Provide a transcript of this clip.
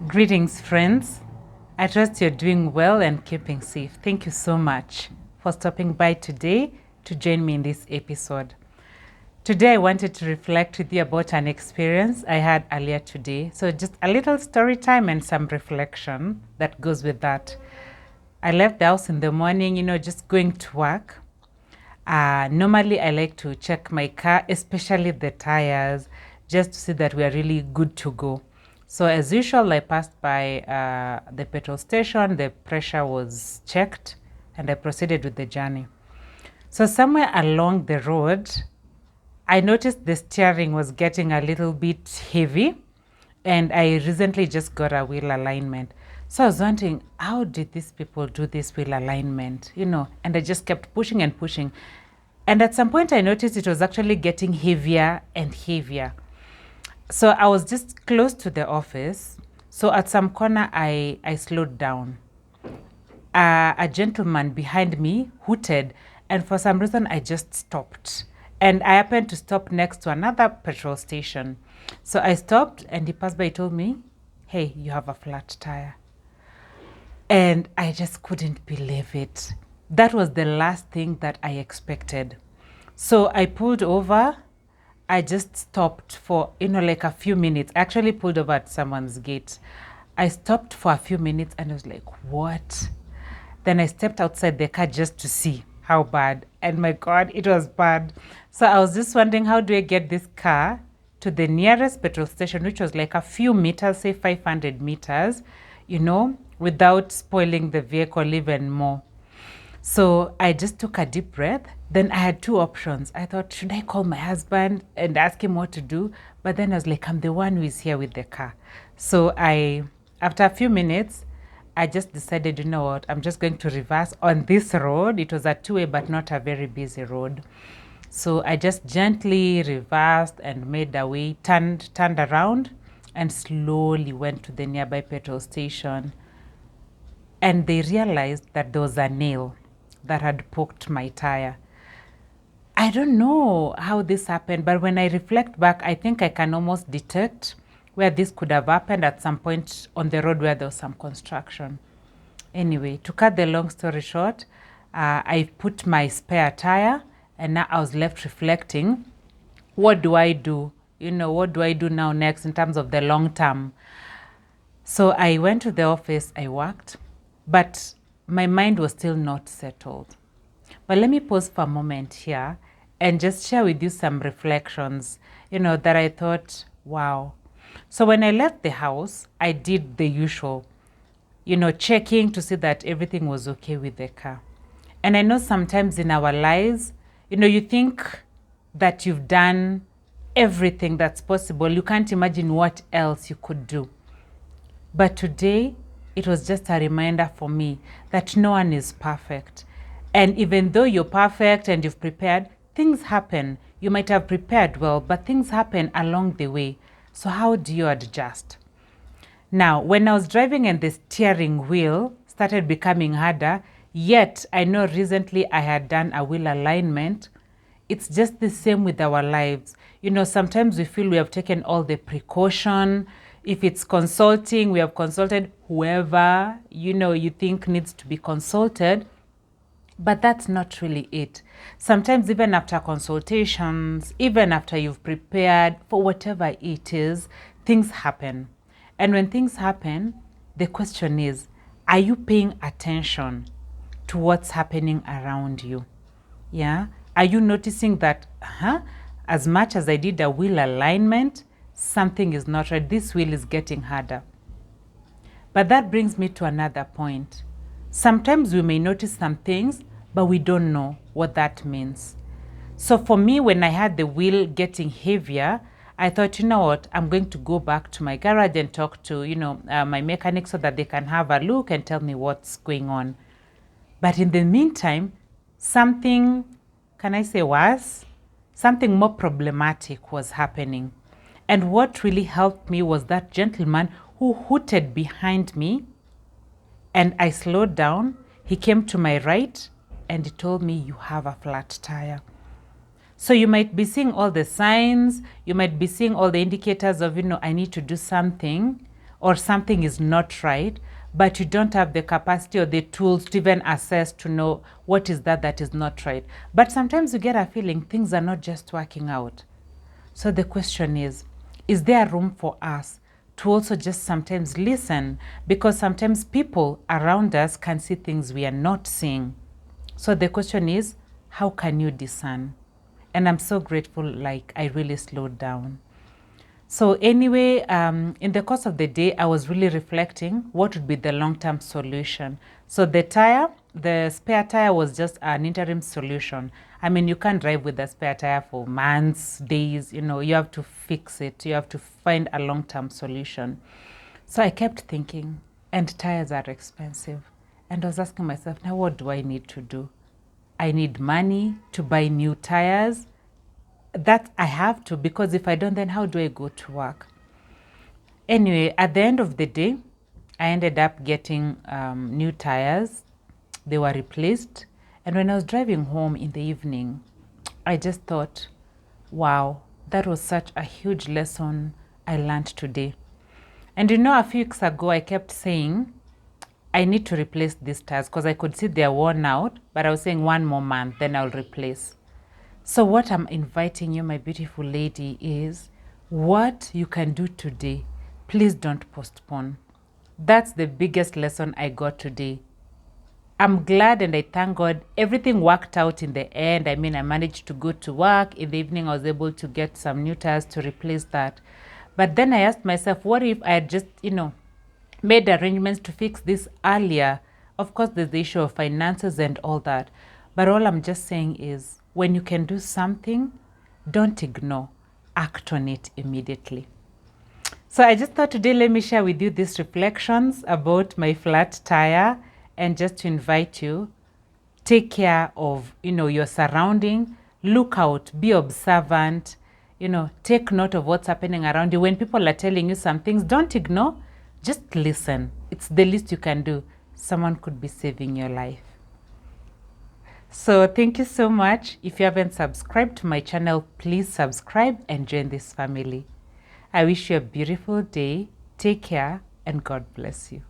Greetings, friends. I trust you're doing well and keeping safe. Thank you so much for stopping by today to join me in this episode. Today, I wanted to reflect with you about an experience I had earlier today. So, just a little story time and some reflection that goes with that. I left the house in the morning, just going to work. Normally, I like to check my car, especially the tires, just to see that we are really good to go. So as usual, I passed by the petrol station, the pressure was checked, and I proceeded with the journey. So somewhere along the road, I noticed the steering was getting a little bit heavy, and I recently just got a wheel alignment. So I was wondering, how did these people do this wheel alignment? And I just kept pushing and pushing. And at some point, I noticed it was actually getting heavier and heavier. So I was just close to the office. So at some corner, I slowed down. A gentleman behind me hooted, and for some reason, I just stopped. And I happened to stop next to another petrol station. So I stopped, and he passed by. He told me, "Hey, you have a flat tire." And I just couldn't believe it. That was the last thing that I expected. So I pulled over. I just stopped for, like a few minutes. I actually pulled over at someone's gate. I stopped for a few minutes and I was like, what? Then I stepped outside the car just to see how bad. And my God, it was bad. So I was just wondering, how do I get this car to the nearest petrol station, which was like a few meters, say 500 meters, without spoiling the vehicle even more. So I just took a deep breath. Then I had two options. I thought, should I call my husband and ask him what to do? But then I was like, I'm the one who is here with the car. So after a few minutes, I just decided, you know what, I'm just going to reverse on this road. It was a two-way, but not a very busy road. So I just gently reversed and made a way, turned around, and slowly went to the nearby petrol station. And they realized that there was a nail that had poked my tire. I don't know how this happened, but when I reflect back, I think I can almost detect where this could have happened at some point on the road where there was some construction. Anyway, to cut the long story short, I put my spare tire, and now I was left reflecting, what do I do? What do I do now next in terms of the long term? So I went to the office, I worked, but my mind was still not settled. But let me pause for a moment here and just share with you some reflections, that I thought, wow. So when I left the house, I did the usual, checking to see that everything was okay with the car. And I know sometimes in our lives, you think that you've done everything that's possible. You can't imagine what else you could do. But today, it was just a reminder for me that no one is perfect. And even though you're perfect and you've prepared, things happen. You might have prepared well, but things happen along the way. So how do you adjust? Now, when I was driving and the steering wheel started becoming harder, yet I know recently I had done a wheel alignment, it's just the same with our lives. Sometimes we feel we have taken all the precaution. If it's consulting, we have consulted whoever, you think needs to be consulted. But that's not really it. Sometimes even after consultations, even after you've prepared for whatever it is, things happen. And when things happen, the question is, are you paying attention to what's happening around you? Yeah? Are you noticing that, as much as I did a wheel alignment, something is not right. This wheel is getting harder. But that brings me to another point. Sometimes we may notice some things, but we don't know what that means. So for me, when I had the wheel getting heavier, I thought, you know what, I'm going to go back to my garage and talk to, my mechanic so that they can have a look and tell me what's going on. But in the meantime, something, can I say worse? Something more problematic was happening. And what really helped me was that gentleman who hooted behind me, and I slowed down. He came to my right and he told me, you have a flat tire. So you might be seeing all the signs, you might be seeing all the indicators of, I need to do something, or something is not right, but you don't have the capacity or the tools to even assess to know what is that is not right. But sometimes you get a feeling things are not just working out. So the question is there room for us to also just sometimes listen? Because sometimes people around us can see things we are not seeing. So the question is, how can you discern? And I'm so grateful, like, I really slowed down. So anyway, in the course of the day, I was really reflecting what would be the long-term solution. So the spare tire was just an interim solution. I mean, you can't drive with a spare tire for months, days, you have to fix it. You have to find a long-term solution. So I kept thinking, and tires are expensive. And I was asking myself, now what do I need to do? I need money to buy new tires. That I have to, because if I don't, then how do I go to work? Anyway, at the end of the day, I ended up getting new tires. They were replaced. And when I was driving home in the evening, I just thought, wow, that was such a huge lesson I learned today. And a few weeks ago, I kept saying, I need to replace these tires because I could see they're worn out, but I was saying 1 more month, then I'll replace. So what I'm inviting you, my beautiful lady, is what you can do today. Please don't postpone. That's the biggest lesson I got today. I'm glad and I thank God everything worked out in the end. I mean, I managed to go to work. In the evening, I was able to get some new tires to replace that. But then I asked myself, what if I had just, made arrangements to fix this earlier? Of course, there's the issue of finances and all that. But all I'm just saying is, when you can do something, don't ignore. Act on it immediately. So I just thought today, let me share with you these reflections about my flat tire, and just to invite you, take care of, your surrounding. Look out, be observant, take note of what's happening around you. When people are telling you some things, don't ignore, just listen. It's the least you can do. Someone could be saving your life. So thank you so much. If you haven't subscribed to my channel, please subscribe and join this family. I wish you a beautiful day. Take care and God bless you.